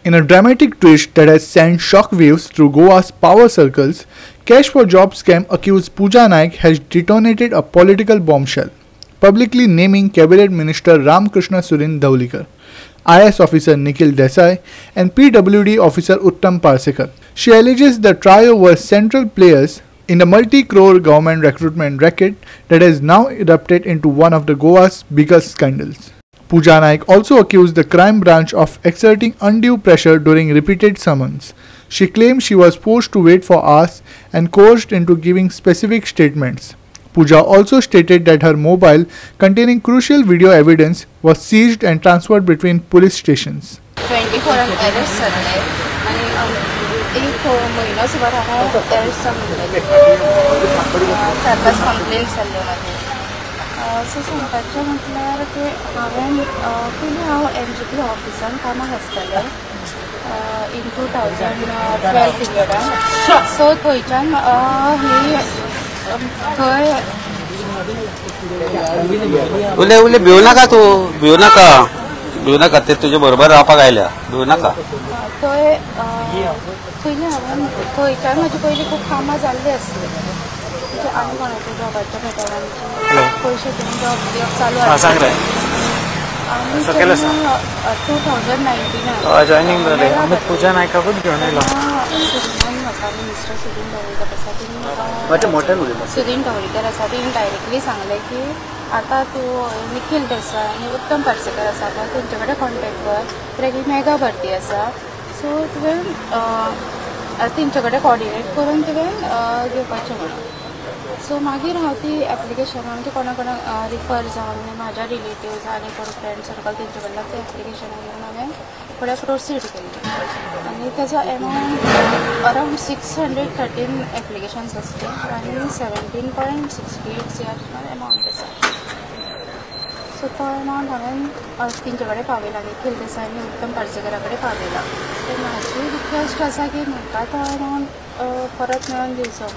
In a dramatic twist that has sent shockwaves through Goa's power circles, Cash for Job scam accused Pooja Naik has detonated a political bombshell, publicly naming Cabinet Minister Ramkrishna Surin Dhaulikar, IS officer Nikhil Desai, and PWD officer Uttam Parsekar. She alleges the trio were central players in the multi-crore government recruitment racket that has now erupted into one of the Goa's biggest scandals. Pooja Naik also accused the crime branch of exerting undue pressure during repeated summons. She claimed she was forced to wait for hours and coerced into giving specific statements. Pooja also stated that her mobile containing crucial video evidence was seized and transferred between police stations. 24 arrests झाले आणि एक महिना सुमार हांगा arrest surprise complaints जाल्ल्यो म्हाजे so सांगपाचें म्हटल्यार की हांवें पयलीं हांव NGP ऑफिसान कामाक आसतालें इन 2012 पिरियडान सो थंयच्यान ही थंय उले उले भिवू नाका तूं भिवू नाका ते तुजे बरोबर रावपाक आयल्या भिवू नाका थंय पयलीं हांवें थंयच्यान म्हजी पयलीं खूब कामां जाल्ली आसली आनी कोणाच्या जॉबाच्या भेटांचे पयशे दिवन जॉब चालू आसले आनी 2019 जॉयनिंग जालें आमी पूजा नायकाकूच घेवन आयलो मिनिस्टर सुदीन ढवळीकर आसा सुदीन ढवळीकर आसा तेणी डायरेक्टली सांगलें की आतां तूं निखिल देसाय आनी उत्तम पार्सेकर आसा पळय तेंचे कडेन कॉन्टेक्ट कर कित्याक मेगा भरती आसा सो तुवें तेंचे कडेन कॉर्डिनेट करून तुवें घेवपाचें म्हणून सो मागीर हांव ती एप्लिकेशन म्हणजे कोणा रिफर जावन म्हाज्या रिलेटिव्ज आनी कोण फ्रेंड सर्कल तेंचे कडल्यान तें एप्लिकेशन घेवन हांवें फुडें प्रोसीड केलें आनी तेजो एमावंट अरावंड 613 एप्लिकेशन्स आसले आनी 17.68 CR एमावंट आसा सो तो एमावंट हांवें तेंचे कडेन पावयला निखिल देसाय आनी उत्तम पार्सेकरा कडेन पावयला सो म्हाजी रिक्वेस्ट आसा की म्हाका तो एमावंट परत मेळोन दिवचो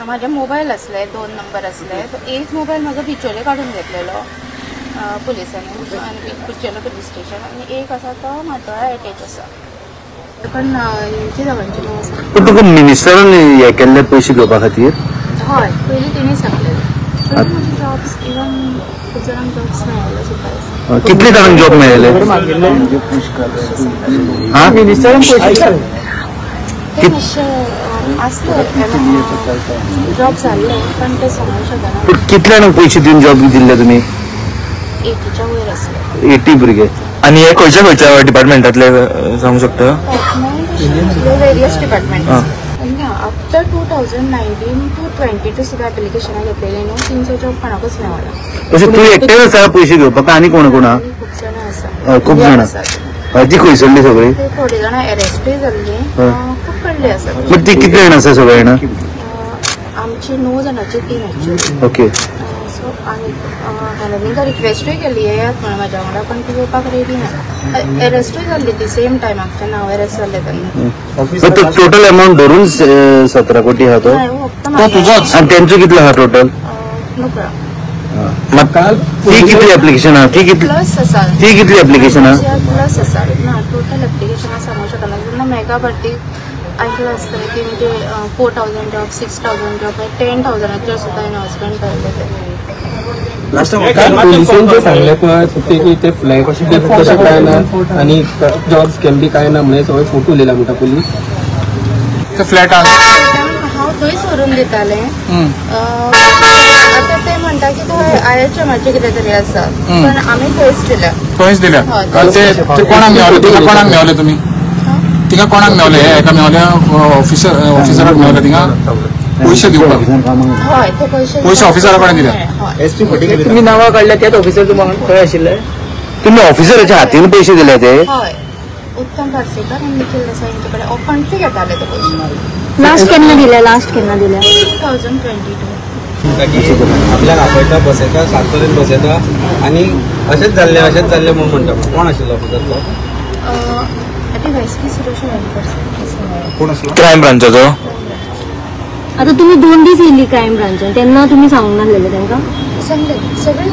म्हाजे मोबायल आसले 2 नंबर आसले एक मोबायल म्हाजो बिचोले काडून घेतलेलो पुलिसांनी आनी बिचोले पुलीस स्टेशन आनी एक आसा तो माटोळा एटेच आसा पण हेंची दोगांची नांव आसा पूण तुका मिनिस्टरान हे केल्ले पयशे घेवपा खातीर हय पयलीं तेणी सांगलेलें जॉब्स इवन खूब जाणांक जॉब्स मेळ्ळे सुद्दां कितले जाणांक जॉब मेळ्ळे हा मिनिस्टरान पयशे जॉब जाल्ले पण ते सांगूंक शकना कितले जाणांक पयशे दिवन जॉब दिल्ले तुमी 80च्या वयर आसले 80 भुरगे आनी हे खंयच्या डिपार्टमेंटांतले सांगूंक शकता वेरियस डिपार्टमेंट आफ्टर 2019 to 22 सुद्दां एप्लिकेशनां घेतलेली न्हू तेंचो जॉब कोणाकूच मेळना तशें तूं एकटेच आसा पयशे घेवपाक आनी कोण कोण आहा खूब जाणां आसा खूब जाणां ती खंयसरली सगळी थोडी जाणां अरेस्टूय जाल्लीं खूब कडली आसा मग ती कितले जाणां आसा सगळे जाणां आमची 9 जाणांची टीम एक्चुअली ओके सो आनी हांवें तांकां रिक्वेस्टूय केली येयात म्हणून म्हाज्या वांगडा पण ती येवपाक रेडी ना अरेस्टूय जाल्ली ती सेम टायमाक जेन्ना हांव अरेस्ट जाल्लें तेन्ना टोटल अमावंट धरून 17 कोटी आहा तो तुजोच आनी तेंचो कितलो आहा टोटल ती कितली एप्लिकेशन आहा ती कितली एप्लिकेशन आहा प्लस आसा ना टोटल एप्लिकेशनां सांगूंक शकना जेन्ना मेगा भरती आयकलां आसतलें की म्हणजे 4000 जॉब 6000 जॉब 10,000च्यो सुद्दां अनाउन्समेंट केल्ले ते लास्ट टाइम पोलिसांनी जे सांगले पळय की ते फ्लॅट फक्त काय ना आणि जॉब्स कॅन बी काय ना म्हणजे सगळे फोटो उलयला म्हणटा पोलीस ते फ्लॅट हांव थंयच व्हरून दितालें आतां ते म्हणटा की थंय IHMचे कितें तरी आसा पण आमी थंयच दिल्या ते कोणाक मेळले तिका कोणाक मेळले तुमी तिका कोणाक मेळले एका मेळले ऑफिसराक मेळले तिका पयशे दिवपाक हय ते पयशे ऑफिसरा कडेन दिले तुम्ही नांवां काडल्या त्याच ऑफिसर तुमकां खंय आशिल्ले तुमी ऑफिसराच्या हातीन पयशे दिले ते हय उत्तम पार्सेकर आनी निखिल देसाय यांचे कडेन कंट्री घेताले ते पयशे लास्ट केन्ना दिले 2022 आपल्याक आपयता बसयता सारकेन बसयता आनी अशेंच जाल्लें म्हणून म्हणटा कोण आशिल्लो ऑफिसर तो DYSP सुरेश वेंकर कोण आसलो क्रायम ब्रांचाचो आता तुम्ही 2 दीस येयली क्रायम ब्रांचान तेन्ना तुम्ही सांगूंक नासलेले तांकां सांगले सगळे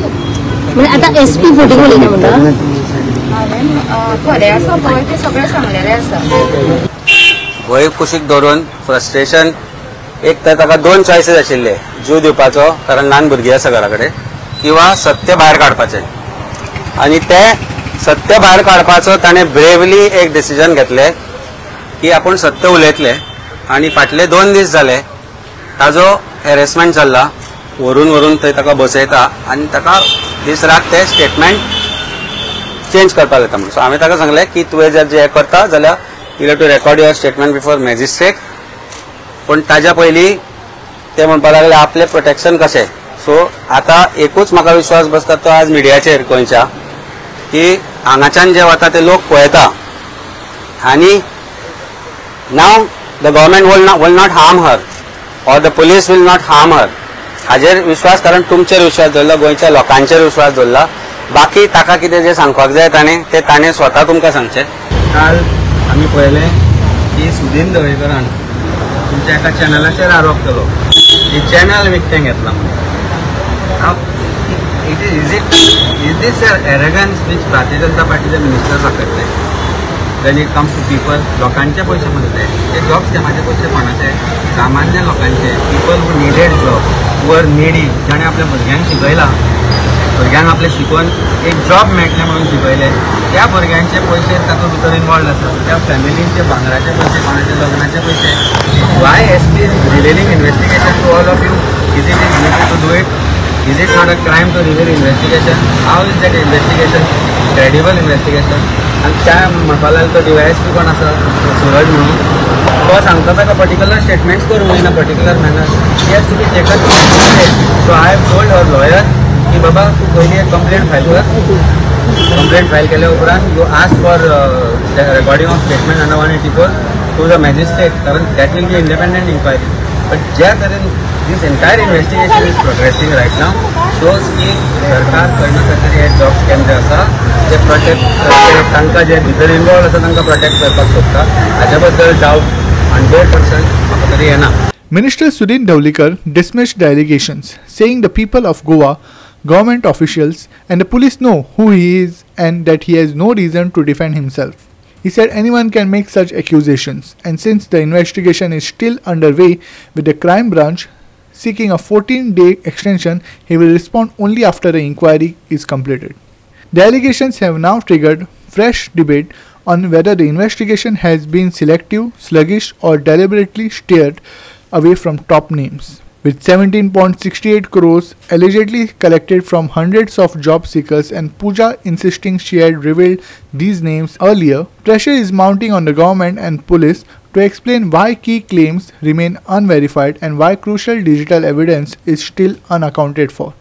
म्हणजे आता SP फटींग उलयता म्हणटा हांवें खरें आसा पळय तें सगळें सांगलेलें आसा. भंय कुशीक धरून फ्रस्ट्रेशन एक तर ताका 2 चॉयसीस आशिल्ले, जीव दिवपाचो कारण ल्हान भुरगीं आसा घरा कडेन किंवा सत्य भायर काडपाचें. आनी ते सत्य भायर काडपाचो ताणें ब्रेवली एक डिसिजन घेतलें की आपूण सत्य उलयतले. आनी फाटले 2 दीस जाले ताजो हॅरेसमेंट जाल्ला, व्हरून थंय ताका बसयता आनी ताका दीस रात ते स्टेटमेंट चेंज करपाक लायता म्हणून. सो हांवें ताका सांगलें की तुवें जर हें करता जाल्यार you have to record your statement before magistrate. पण ताज्या पयलीं ते म्हणपाक लागले आपलें प्रोटेक्शन कशें. सो आतां एकूच म्हाका विश्वास बसता तो आज मिडियाचेर गोंयच्या की हांगाच्यान जे वता ते लोक पळयता आनी नाव the government will not harm her or the police will not harm her. हाजेर विश्वास कारण तुमचेर विश्वास दवरला, गोंयच्या लोकांचेर विश्वास दवरला. बाकी ताका कितें जें सांगपाक जाय ताणें स्वता तुमकां सांगचें. काल आमी पळयलें की सुदीन ढवळीकरान तुमच्या एका चॅनलाचेर आरोप केलो की चॅनल विकतें घेतला म्हणून. Is this एरगन्स which Bharatiya Janata पार्टीचे मिनिस्टर दाखयतले when it comes to people. लोकांचे पयशे म्हणते ते जॉब स्कॅमाचे पयशे कोणाचे? सामान्य लोकांचे. पीपल हू निडेड जॉब, वर निडी, जाणें आपल्या भुरग्यांक शिकयला, भुरग्यांक आपले शिकून एक जॉब मेळटले म्हणून शिकयले, त्या भुरग्यांचे पयशे तातूंत भितर इनवॉल्ड आसा. त्या फॅमिलींचे भांगराचे पयशे, कोणाचे लग्नाचे पयशे. Why SP revealing investigation to all of you? Is it is to do it? Is it not a crime to reveal investigation? How is that investigation credible investigation? आणि त्या म्हाका तो DYSP कोण आसा सूरज म्हणून, तो सांगता ताका पर्टिक्युलर स्टेटमेंट्स करूंक in a particular manner. He has to be taken. So I have told our lawyer की बाबा तूं पयलीं एक कंप्लेंट फायल कर. कंप्लेंट फायल केल्या उपरांत you ask for recording of statement under 184 to the magistrate, कारण that will be independent inquiry. But ज्या तरेन this entire investigation is progressing right now shows की सरकार कर्मचारी हे जॉब स्कॅम जे आसा ते प्रोटेक्ट तांकां जे भितर इन्वॉल्व आसा तांकां प्रोटेक्ट करपाक सोदता. हाच्या बद्दल डावट 100% म्हाका तरी येना. Minister Sudhin Dhawlikar dismissed the allegations, saying the people of Goa, government officials and the police know who he is and that he has no reason to defend himself. He said anyone can make such accusations, and since the investigation is still underway with the crime branch seeking a 14-day extension, he will respond only after the inquiry is completed. The allegations have now triggered fresh debate on whether the investigation has been selective, sluggish or deliberately steered away from top names. With 17.68 crores allegedly collected from hundreds of job seekers and Pooja insisting she had revealed these names earlier, pressure is mounting on the government and police to explain why key claims remain unverified and why crucial digital evidence is still unaccounted for.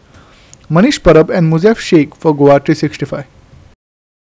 Manish Parab and Muzaf Sheikh for Goa 365.